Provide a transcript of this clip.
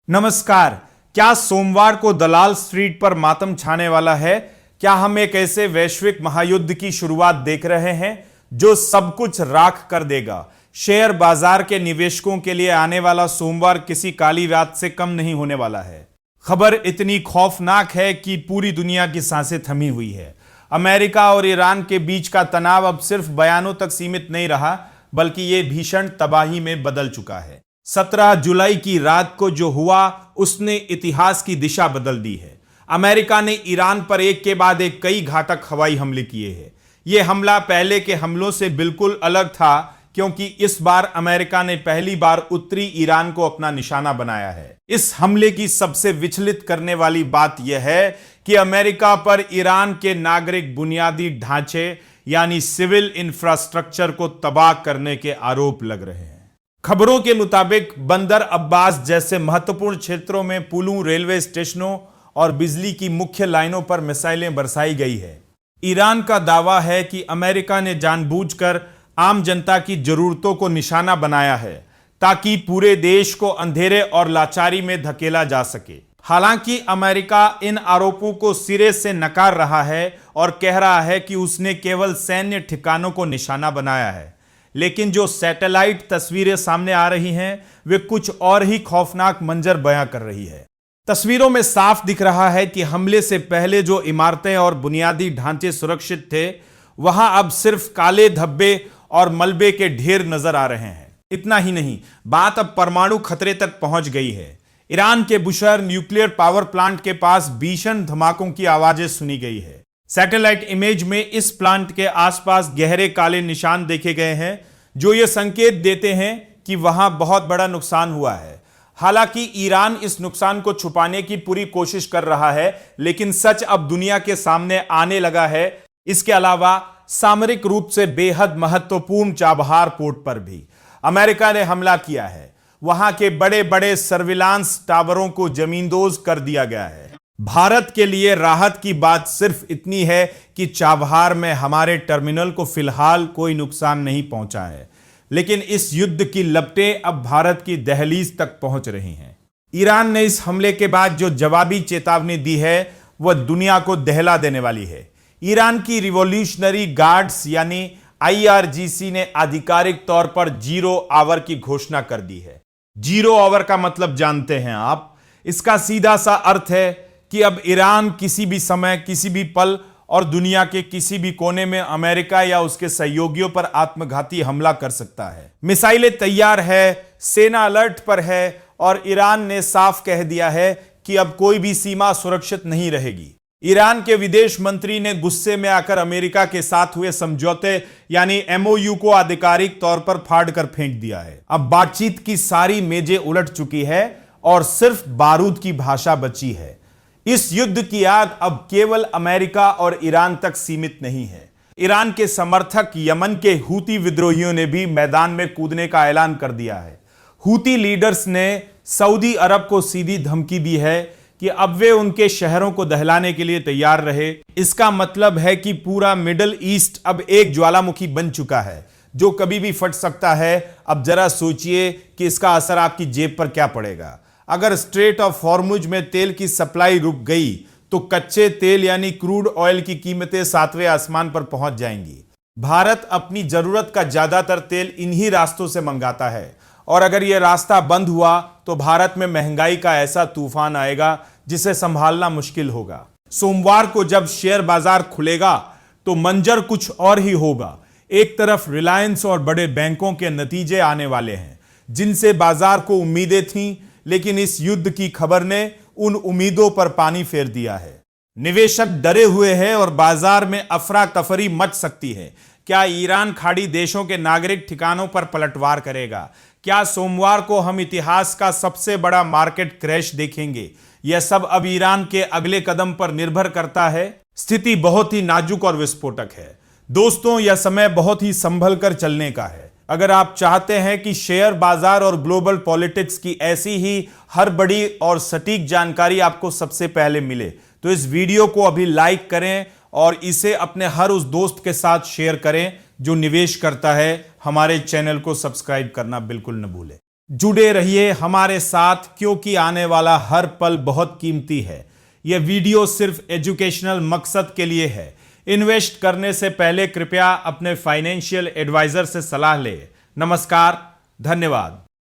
नमस्कार। क्या सोमवार को दलाल स्ट्रीट पर मातम छाने वाला है? क्या हम एक ऐसे वैश्विक महायुद्ध की शुरुआत देख रहे हैं जो सब कुछ राख कर देगा? शेयर बाजार के निवेशकों के लिए आने वाला सोमवार किसी काली रात से कम नहीं होने वाला है। खबर इतनी खौफनाक है कि पूरी दुनिया की सांसें थमी हुई है। अमेरिका और ईरान के बीच का तनाव अब सिर्फ बयानों तक सीमित नहीं रहा, बल्कि यह भीषण तबाही में बदल चुका है। 17 जुलाई की रात को जो हुआ उसने इतिहास की दिशा बदल दी है। अमेरिका ने ईरान पर एक के बाद एक कई घातक हवाई हमले किए हैं। यह हमला पहले के हमलों से बिल्कुल अलग था, क्योंकि इस बार अमेरिका ने पहली बार उत्तरी ईरान को अपना निशाना बनाया है। इस हमले की सबसे विचलित करने वाली बात यह है कि अमेरिका पर ईरान के नागरिक बुनियादी ढांचे यानी सिविल इंफ्रास्ट्रक्चर को तबाह करने के आरोप लग रहे हैं। खबरों के मुताबिक बंदर अब्बास जैसे महत्वपूर्ण क्षेत्रों में पुलों, रेलवे स्टेशनों और बिजली की मुख्य लाइनों पर मिसाइलें बरसाई गई है। ईरान का दावा है कि अमेरिका ने जानबूझकर आम जनता की जरूरतों को निशाना बनाया है ताकि पूरे देश को अंधेरे और लाचारी में धकेला जा सके। हालांकि अमेरिका इन आरोपों को सिरे से नकार रहा है और कह रहा है कि उसने केवल सैन्य ठिकानों को निशाना बनाया है। लेकिन जो सैटेलाइट तस्वीरें सामने आ रही हैं वे कुछ और ही खौफनाक मंजर बयां कर रही है। तस्वीरों में साफ दिख रहा है कि हमले से पहले जो इमारतें और बुनियादी ढांचे सुरक्षित थे, वहां अब सिर्फ काले धब्बे और मलबे के ढेर नजर आ रहे हैं। इतना ही नहीं, बात अब परमाणु खतरे तक पहुंच गई है। ईरान के बुशहर न्यूक्लियर पावर प्लांट के पास भीषण धमाकों की आवाजें सुनी गई है। सैटेलाइट इमेज में इस प्लांट के आसपास गहरे काले निशान देखे गए हैं, जो ये संकेत देते हैं कि वहां बहुत बड़ा नुकसान हुआ है। हालांकि ईरान इस नुकसान को छुपाने की पूरी कोशिश कर रहा है, लेकिन सच अब दुनिया के सामने आने लगा है। इसके अलावा सामरिक रूप से बेहद महत्वपूर्ण चाबहार पोर्ट पर भी अमेरिका ने हमला किया है। वहां के बड़े बड़े सर्विलांस टावरों को जमींदोज कर दिया गया है। भारत के लिए राहत की बात सिर्फ इतनी है कि चाबहार में हमारे टर्मिनल को फिलहाल कोई नुकसान नहीं पहुंचा है, लेकिन इस युद्ध की लपटें अब भारत की दहलीज तक पहुंच रही हैं। ईरान ने इस हमले के बाद जो जवाबी चेतावनी दी है वह दुनिया को दहला देने वाली है। ईरान की रिवॉल्यूशनरी गार्ड्स यानी IRGC ने आधिकारिक तौर पर 0 आवर की घोषणा कर दी है। 0 आवर का मतलब जानते हैं आप? इसका सीधा सा अर्थ है कि अब ईरान किसी भी समय, किसी भी पल और दुनिया के किसी भी कोने में अमेरिका या उसके सहयोगियों पर आत्मघाती हमला कर सकता है। मिसाइलें तैयार है, सेना अलर्ट पर है और ईरान ने साफ कह दिया है कि अब कोई भी सीमा सुरक्षित नहीं रहेगी। ईरान के विदेश मंत्री ने गुस्से में आकर अमेरिका के साथ हुए समझौते यानी MOU को आधिकारिक तौर पर फाड़ कर फेंक दिया है। अब बातचीत की सारी मेजें उलट चुकी है और सिर्फ बारूद की भाषा बची है। इस युद्ध की आग अब केवल अमेरिका और ईरान तक सीमित नहीं है। ईरान के समर्थक यमन के हूती विद्रोहियों ने भी मैदान में कूदने का ऐलान कर दिया है। हूती लीडर्स ने सऊदी अरब को सीधी धमकी दी है कि अब वे उनके शहरों को दहलाने के लिए तैयार रहे। इसका मतलब है कि पूरा मिडिल ईस्ट अब एक ज्वालामुखी बन चुका है जो कभी भी फट सकता है। अब जरा सोचिए कि इसका असर आपकी जेब पर क्या पड़ेगा। अगर स्ट्रेट ऑफ हॉर्मुज में तेल की सप्लाई रुक गई तो कच्चे तेल यानी क्रूड ऑयल की कीमतें 7वें आसमान पर पहुंच जाएंगी। भारत अपनी जरूरत का ज्यादातर तेल इन्हीं रास्तों से मंगाता है और अगर यह रास्ता बंद हुआ तो भारत में महंगाई का ऐसा तूफान आएगा जिसे संभालना मुश्किल होगा। सोमवार को जब शेयर बाजार खुलेगा तो मंजर कुछ और ही होगा। एक तरफ रिलायंस और बड़े बैंकों के नतीजे आने वाले हैं जिनसे बाजार को उम्मीदें थीं, लेकिन इस युद्ध की खबर ने उन उम्मीदों पर पानी फेर दिया है। निवेशक डरे हुए हैं और बाजार में अफरा तफरी मच सकती है। क्या ईरान खाड़ी देशों के नागरिक ठिकानों पर पलटवार करेगा? क्या सोमवार को हम इतिहास का सबसे बड़ा मार्केट क्रैश देखेंगे? यह सब अब ईरान के अगले कदम पर निर्भर करता है। स्थिति बहुत ही नाजुक और विस्फोटक है। दोस्तों, यह समय बहुत ही संभल कर चलने का है। अगर आप चाहते हैं कि शेयर बाजार और ग्लोबल पॉलिटिक्स की ऐसी ही हर बड़ी और सटीक जानकारी आपको सबसे पहले मिले तो इस वीडियो को अभी लाइक करें और इसे अपने हर उस दोस्त के साथ शेयर करें जो निवेश करता है। हमारे चैनल को सब्सक्राइब करना बिल्कुल न भूलें। जुड़े रहिए हमारे साथ, क्योंकि आने वाला हर पल बहुत कीमती है। यह वीडियो सिर्फ एजुकेशनल मकसद के लिए है। इन्वेस्ट करने से पहले कृपया अपने फाइनेंशियल एडवाइजर से सलाह लें। नमस्कार, धन्यवाद।